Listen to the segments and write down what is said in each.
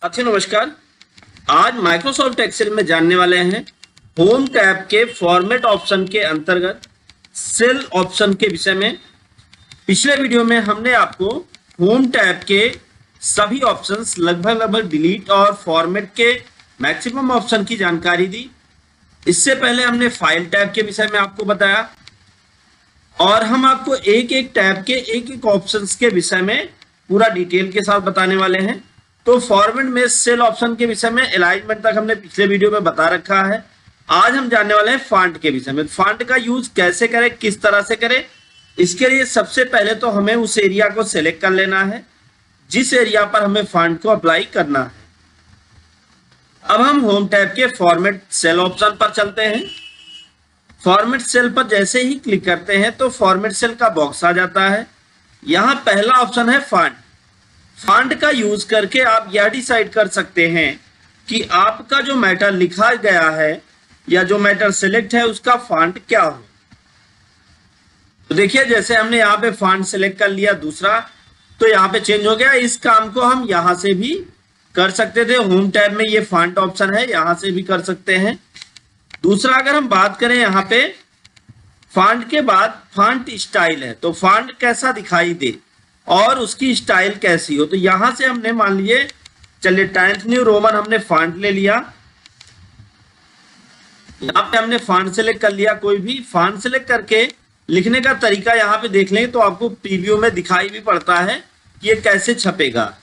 साथियों नमस्कार। आज माइक्रोसॉफ्ट एक्सेल में जानने वाले हैं होम टैब के फॉर्मेट ऑप्शन के अंतर्गत सेल ऑप्शन के विषय में। पिछले वीडियो में हमने आपको होम टैब के सभी ऑप्शंस लगभग डिलीट और फॉर्मेट के मैक्सिमम ऑप्शन की जानकारी दी। इससे पहले हमने फाइल टैब के विषय में आपको बताया और हम आपको एक एक टैब के एक एक ऑप्शंस के विषय में पूरा डिटेल के साथ बताने वाले हैं। तो फॉर्मेट में सेल ऑप्शन के विषय में अलाइनमेंट तक हमने पिछले वीडियो में बता रखा है। आज हम जानने वाले हैं फॉन्ट के विषय में। फॉन्ट का यूज कैसे करें, किस तरह से करें, इसके लिए सबसे पहले तो हमें उस एरिया को सिलेक्ट कर लेना है जिस एरिया पर हमें फॉन्ट को अप्लाई करना है। अब हम होम टैब के फॉर्मेट सेल ऑप्शन पर चलते हैं। फॉर्मेट सेल पर जैसे ही क्लिक करते हैं तो फॉर्मेट सेल का बॉक्स आ जाता है। यहाँ पहला ऑप्शन है फॉन्ट। फॉन्ट का यूज करके आप यह डिसाइड कर सकते हैं कि आपका जो मैटर लिखा गया है या जो मैटर सिलेक्ट है उसका फॉन्ट क्या हो। तो देखिए जैसे हमने यहाँ पे फॉन्ट सिलेक्ट कर लिया दूसरा, तो यहाँ पे चेंज हो गया। इस काम को हम यहाँ से भी कर सकते थे। होम टैब में ये फॉन्ट ऑप्शन है, यहाँ से भी कर सकते हैं। दूसरा अगर हम बात करें यहाँ पे फॉन्ट के बाद फॉन्ट स्टाइल है, तो फॉन्ट कैसा दिखाई दे और उसकी स्टाइल कैसी हो। तो यहां से हमने मान लिए चलिए टाइम्स न्यू रोमन हमने फॉन्ट ले लिया। यहाँ पे हमने फॉन्ट सेलेक्ट कर लिया। कोई भी फॉन्ट सेलेक्ट करके लिखने का तरीका यहाँ पे देख लेंगे तो आपको प्रीव्यू में दिखाई भी पड़ता है कि ये कैसे छपेगा।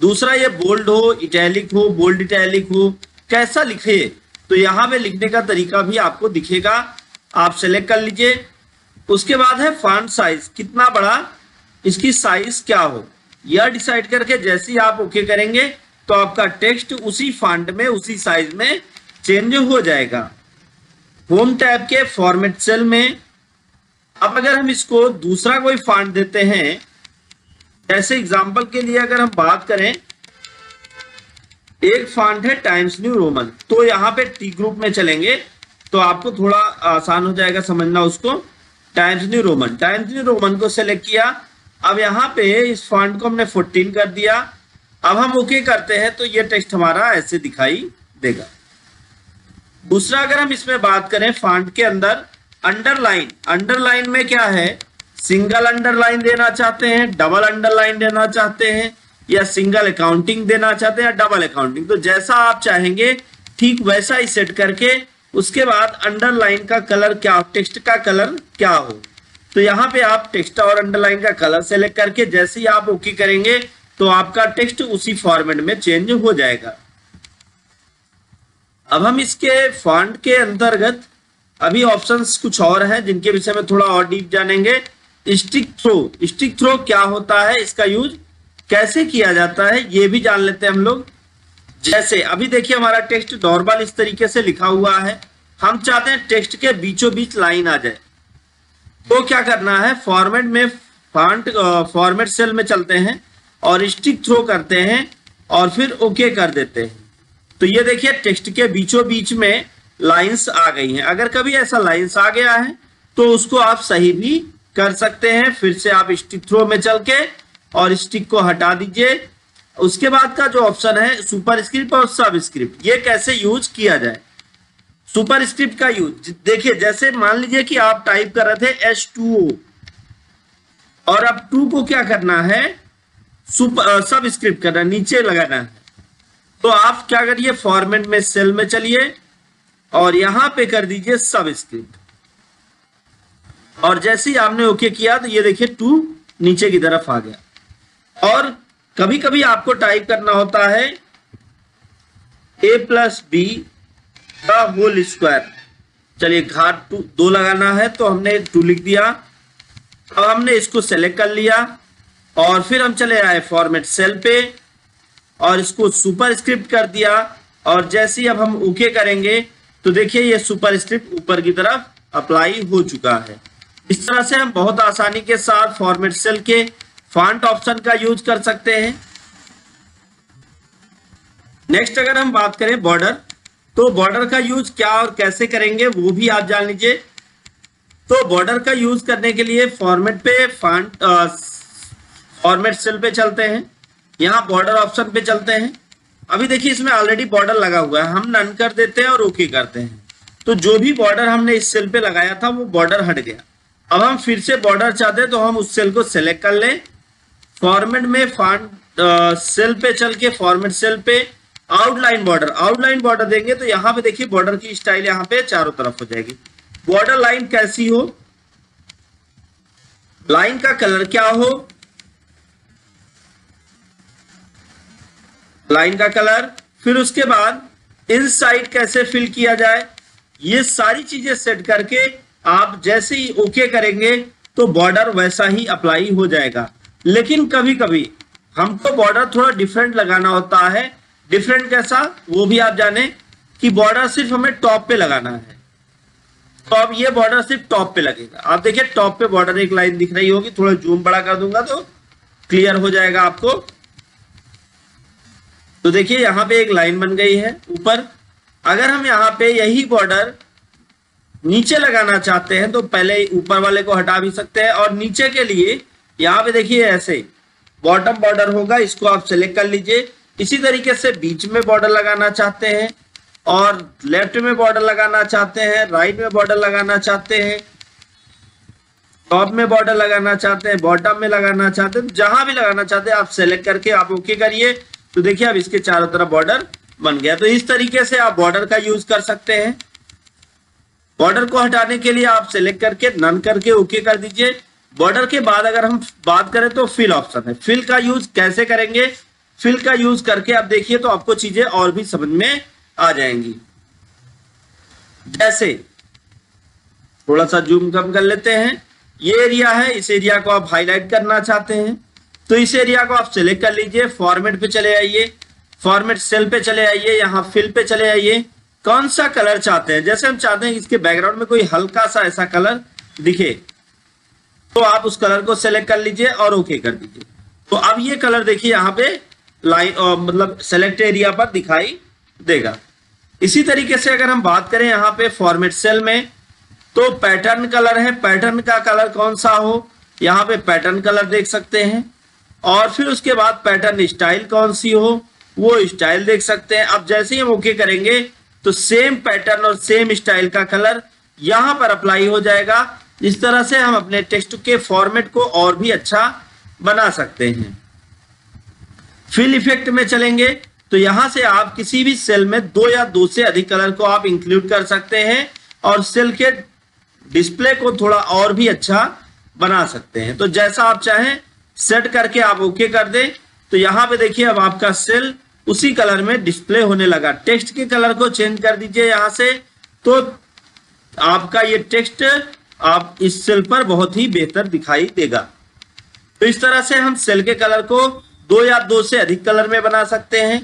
दूसरा ये बोल्ड हो, इटैलिक हो, बोल्ड इटैलिक हो, कैसा लिखे, तो यहाँ पे लिखने का तरीका भी आपको दिखेगा। आप सेलेक्ट कर लीजिए। उसके बाद है फॉन्ट साइज, कितना बड़ा इसकी साइज क्या हो, यह डिसाइड करके जैसे ही आप ओके करेंगे तो आपका टेक्स्ट उसी फॉन्ट में उसी साइज में चेंज हो जाएगा। होम टैब के फॉर्मेट सेल में अब अगर हम इसको दूसरा कोई फॉन्ट देते हैं, जैसे एग्जांपल के लिए अगर हम बात करें, एक फॉन्ट है टाइम्स न्यू रोमन, तो यहाँ पे टी ग्रुप में चलेंगे तो आपको थोड़ा आसान हो जाएगा समझना उसको। टाइम्स न्यू रोमन को सेलेक्ट किया। अब यहाँ पे इस फॉन्ट को हमने 14 कर दिया। अब हम ओके करते हैं तो ये टेक्स्ट हमारा ऐसे दिखाई देगा। दूसरा अगर हम इसमें बात करें फॉन्ट के अंदर अंडरलाइन में क्या है, सिंगल अंडरलाइन देना चाहते हैं, डबल अंडरलाइन देना चाहते हैं, या सिंगल अकाउंटिंग देना चाहते हैं या डबल अकाउंटिंग, तो जैसा आप चाहेंगे ठीक वैसा ही सेट करके उसके बाद अंडरलाइन का कलर क्या, टेक्स्ट का कलर क्या हो, तो यहाँ पे आप टेक्स्ट और अंडरलाइन का कलर सेलेक्ट करके जैसे ही आप ओके करेंगे तो आपका टेक्स्ट उसी फॉर्मेट में चेंज हो जाएगा। अब हम इसके फॉन्ट के अंतर्गत अभी ऑप्शंस कुछ और हैं जिनके विषय में थोड़ा और डीप जानेंगे। स्टिक थ्रो क्या होता है, इसका यूज कैसे किया जाता है, ये भी जान लेते हैं हम लोग। जैसे अभी देखिए हमारा टेक्स्ट नॉर्मल इस तरीके से लिखा हुआ है, हम चाहते हैं टेक्स्ट के बीचों बीच लाइन आ जाए, तो क्या करना है, फॉर्मेट में फॉर्मेट सेल में चलते हैं और स्टिक थ्रो करते हैं और फिर ओके कर देते हैं। तो ये देखिए टेक्स्ट के बीचों बीच में लाइंस आ गई हैं। अगर कभी ऐसा लाइंस आ गया है तो उसको आप सही भी कर सकते हैं। फिर से आप स्टिक थ्रो में चल के और स्टिक को हटा दीजिए। उसके बाद का जो ऑप्शन है सुपरस्क्रिप्ट और सबस्क्रिप्ट, ये कैसे यूज किया जाए। सुपरस्क्रिप्ट का यूज देखिए, जैसे मान लीजिए कि आप टाइप कर रहे थे H2O और अब 2 को क्या करना है, सबस्क्रिप्ट करना, नीचे लगाना है। तो आप क्या करिए, फॉर्मेट में सेल में चलिए और यहां पे कर दीजिए सबस्क्रिप्ट, और जैसे ही आपने ओके किया तो ये देखिए 2 नीचे की तरफ आ गया। और कभी कभी आपको टाइप करना होता है A+B का होल स्क्वायर, चलिए घात 2 लगाना है तो हमने 2 लिख दिया। अब हमने इसको सेलेक्ट कर लिया और फिर हम चले आए फॉर्मेट सेल पे और इसको सुपरस्क्रिप्ट कर दिया, और जैसे ही अब हम ओके करेंगे तो देखिए ये सुपरस्क्रिप्ट ऊपर की तरफ अप्लाई हो चुका है। इस तरह से हम बहुत आसानी के साथ फॉर्मेट सेल के फॉन्ट ऑप्शन का यूज कर सकते हैं। नेक्स्ट अगर हम बात करें बॉर्डर, तो बॉर्डर का यूज क्या और कैसे करेंगे वो भी आप जान लीजिए। तो बॉर्डर का यूज करने के लिए फॉर्मेट पे फॉर्मेट सेल पे चलते हैं, यहाँ बॉर्डर ऑप्शन पे चलते हैं अभी देखिए इसमें ऑलरेडी बॉर्डर लगा हुआ है, हम नन कर देते हैं और ओके करते हैं, तो जो भी बॉर्डर हमने इस सेल पे लगाया था वो बॉर्डर हट गया। अब हम फिर से बॉर्डर चाहते हैं तो हम उस सेल को सेलेक्ट कर लें, फॉर्मेट में सेल पे चल के फॉर्मेट सेल पे आउटलाइन बॉर्डर देंगे तो यहाँ पे देखिए बॉर्डर की स्टाइल यहाँ पे चारों तरफ हो जाएगी। बॉर्डर लाइन कैसी हो, लाइन का कलर क्या हो, लाइन का कलर, फिर उसके बाद इनसाइड कैसे फिल किया जाए, ये सारी चीजें सेट करके आप जैसे ही ओके करेंगे तो बॉर्डर वैसा ही अप्लाई हो जाएगा। लेकिन कभी कभी हमको बॉर्डर थोड़ा डिफरेंट लगाना होता है। डिफरेंट कैसा, वो भी आप जाने कि बॉर्डर सिर्फ हमें टॉप पे लगाना है, तो अब ये बॉर्डर सिर्फ टॉप पे लगेगा। आप देखिए टॉप पे बॉर्डर एक लाइन दिख रही होगी, थोड़ा जूम बड़ा कर दूंगा तो क्लियर हो जाएगा आपको। तो देखिए यहाँ पे एक लाइन बन गई है ऊपर। अगर हम यहाँ पे यही बॉर्डर नीचे लगाना चाहते हैं तो पहले ऊपर वाले को हटा भी सकते हैं, और नीचे के लिए यहाँ पे देखिए ऐसे बॉटम बॉर्डर होगा, इसको आप सेलेक्ट कर लीजिए। इसी तरीके से बीच में बॉर्डर लगाना चाहते हैं और लेफ्ट में बॉर्डर लगाना चाहते हैं, राइट में बॉर्डर लगाना चाहते हैं, टॉप में बॉर्डर लगाना चाहते हैं, बॉटम में लगाना चाहते हैं, जहां भी लगाना चाहते हैं आप सेलेक्ट करके आप ओके करिए। तो देखिए अब इसके चारों तरफ बॉर्डर बन गया। तो इस तरीके से आप बॉर्डर का यूज कर सकते हैं। बॉर्डर को हटाने के लिए आप सेलेक्ट करके नन करके ओके कर दीजिए। बॉर्डर के बाद अगर हम बात करें तो फिल ऑप्शन है, फिल का यूज कैसे करेंगे, फिल का यूज करके आप देखिए तो आपको चीजें और भी समझ में आ जाएंगी। जैसे थोड़ा सा जूम कम कर लेते हैं, ये एरिया है, इस एरिया को आप हाईलाइट करना चाहते हैं तो इस एरिया को आप सेलेक्ट कर लीजिए, फॉर्मेट पे चले आइए, फॉर्मेट सेल पे चले आइए, यहाँ फिल पे चले आइए, कौन सा कलर चाहते हैं। जैसे हम चाहते हैं इसके बैकग्राउंड में कोई हल्का सा ऐसा कलर दिखे तो आप उस कलर को सेलेक्ट कर लीजिए और ओके कर दीजिए। तो अब ये कलर देखिए यहाँ पे लाइन मतलब सेलेक्ट एरिया पर दिखाई देगा। इसी तरीके से अगर हम बात करें यहाँ पे फॉर्मेट सेल में तो पैटर्न कलर है, पैटर्न का कलर कौन सा हो, यहाँ पे पैटर्न कलर देख सकते हैं, और फिर उसके बाद पैटर्न स्टाइल कौन सी हो वो स्टाइल देख सकते हैं। अब जैसे ही हम ओके करेंगे तो सेम पैटर्न और सेम स्टाइल का कलर यहाँ पर अप्लाई हो जाएगा। इस तरह से हम अपने टेक्स्ट के फॉर्मेट को और भी अच्छा बना सकते हैं। फिल इफेक्ट में चलेंगे तो यहां से आप किसी भी सेल में दो या दो से अधिक कलर को आप इंक्लूड कर सकते हैं और सेल के डिस्प्ले को थोड़ा और भी अच्छा बना सकते हैं। तो जैसा आप चाहें सेट करके आप ओके कर दें तो यहाँ पे देखिए अब आपका सेल उसी कलर में डिस्प्ले होने लगा। टेक्स्ट के कलर को चेंज कर दीजिए यहाँ से, तो आपका ये टेक्स्ट आप इस सेल पर बहुत ही बेहतर दिखाई देगा। तो इस तरह से हम सेल के कलर को दो या दो से अधिक कलर में बना सकते हैं।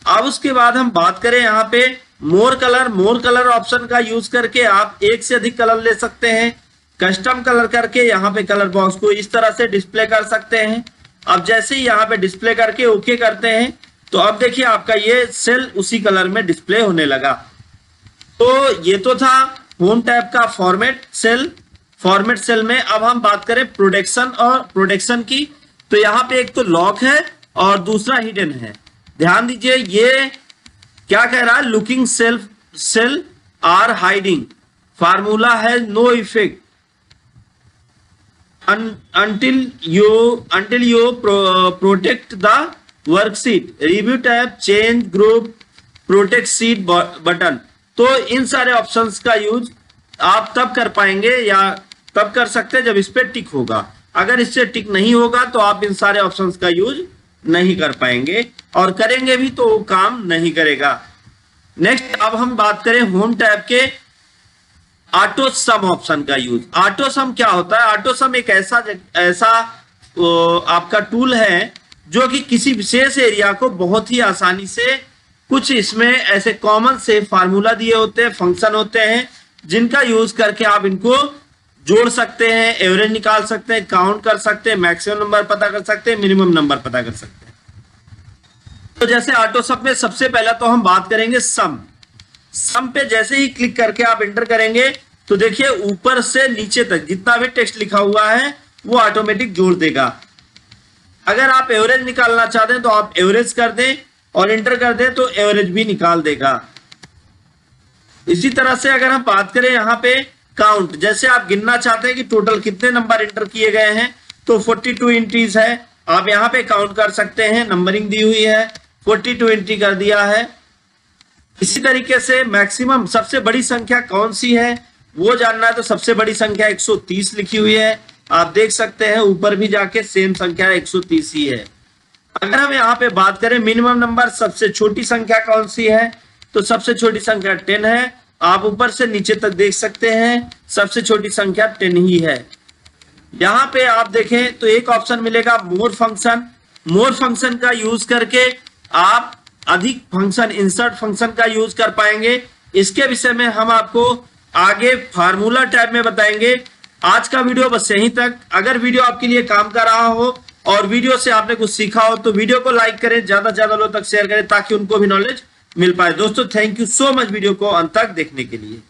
अब उसके बाद हम बात करें यहाँ पे मोर कलर ऑप्शन का यूज करके आप एक से अधिक कलर ले सकते हैं। कस्टम कलर करके यहाँ पे कलर बॉक्स को इस तरह से डिस्प्ले कर सकते हैं। अब जैसे ही यहाँ पे डिस्प्ले करके ओके करते हैं तो अब देखिए आपका ये सेल उसी कलर में डिस्प्ले होने लगा। तो ये तो था होम टैब का फॉर्मेट सेल में। अब हम बात करें प्रोटेक्शन की, तो यहाँ पे एक तो लॉक है और दूसरा हिडन है। ध्यान दीजिए ये क्या कह रहा है, looking cell are hiding, formula है no effect until you protect the worksheet, review tab, change group, protect sheet button. तो इन सारे ऑप्शंस का यूज आप तब कर पाएंगे या तब कर सकते हैं जब इस पे टिक होगा। अगर इससे टिक नहीं होगा तो आप इन सारे ऑप्शंस का यूज नहीं कर पाएंगे, और करेंगे भी तो वो काम नहीं करेगा। नेक्स्ट अब हम बात करें होम टैब के ऑटो सम ऑप्शन का यूज। ऑटो सम क्या होता है, ऑटो सम एक ऐसा आपका टूल है जो कि किसी विशेष एरिया को बहुत ही आसानी से, कुछ इसमें ऐसे कॉमन से फार्मूला दिए होते हैं, फंक्शन होते हैं जिनका यूज करके आप इनको जोड़ सकते हैं, एवरेज निकाल सकते हैं, काउंट कर सकते हैं, मैक्सिमम नंबर पता कर सकते हैं, मिनिमम नंबर पता कर सकते हैं। तो जैसे ऑटो सम में सबसे पहला तो हम बात करेंगे सम पे जैसे ही क्लिक करके आप एंटर करेंगे तो देखिए ऊपर से नीचे तक जितना भी टेक्स्ट लिखा हुआ है वो ऑटोमेटिक जोड़ देगा। अगर आप एवरेज निकालना चाहते हैं तो आप एवरेज कर दें, और इंटर कर दे तो एवरेज भी निकाल देगा। इसी तरह से अगर हम बात करें यहाँ पे काउंट, जैसे आप गिनना चाहते हैं कि टोटल कितने नंबर इंटर किए गए हैं, तो 42 एंट्रीज है, आप यहाँ पे काउंट कर सकते हैं, नंबरिंग दी हुई है, 42 एंट्री कर दिया है। इसी तरीके से मैक्सिमम सबसे बड़ी संख्या कौन सी है वो जानना है, तो सबसे बड़ी संख्या 130 लिखी हुई है, आप देख सकते हैं ऊपर भी जाके सेम संख्या 130 ही है। अगर हम यहाँ पे बात करें मिनिमम नंबर, सबसे छोटी संख्या कौन सी है, तो सबसे छोटी संख्या 10 है, आप ऊपर से नीचे तक देख सकते हैं सबसे छोटी संख्या 10 ही है। यहाँ पे आप देखें तो एक ऑप्शन मिलेगा मोर फंक्शन। मोर फंक्शन का यूज करके आप अधिक फंक्शन, इंसर्ट फंक्शन का यूज कर पाएंगे। इसके विषय में हम आपको आगे फार्मूला टैब में बताएंगे। आज का वीडियो बस यहीं तक। अगर वीडियो आपके लिए काम कर रहा हो और वीडियो से आपने कुछ सीखा हो तो वीडियो को लाइक करें, ज्यादा से ज्यादा लोगों तक शेयर करें ताकि उनको भी नॉलेज मिल पाए। दोस्तों thank you so much video को अंत तक देखने के लिए।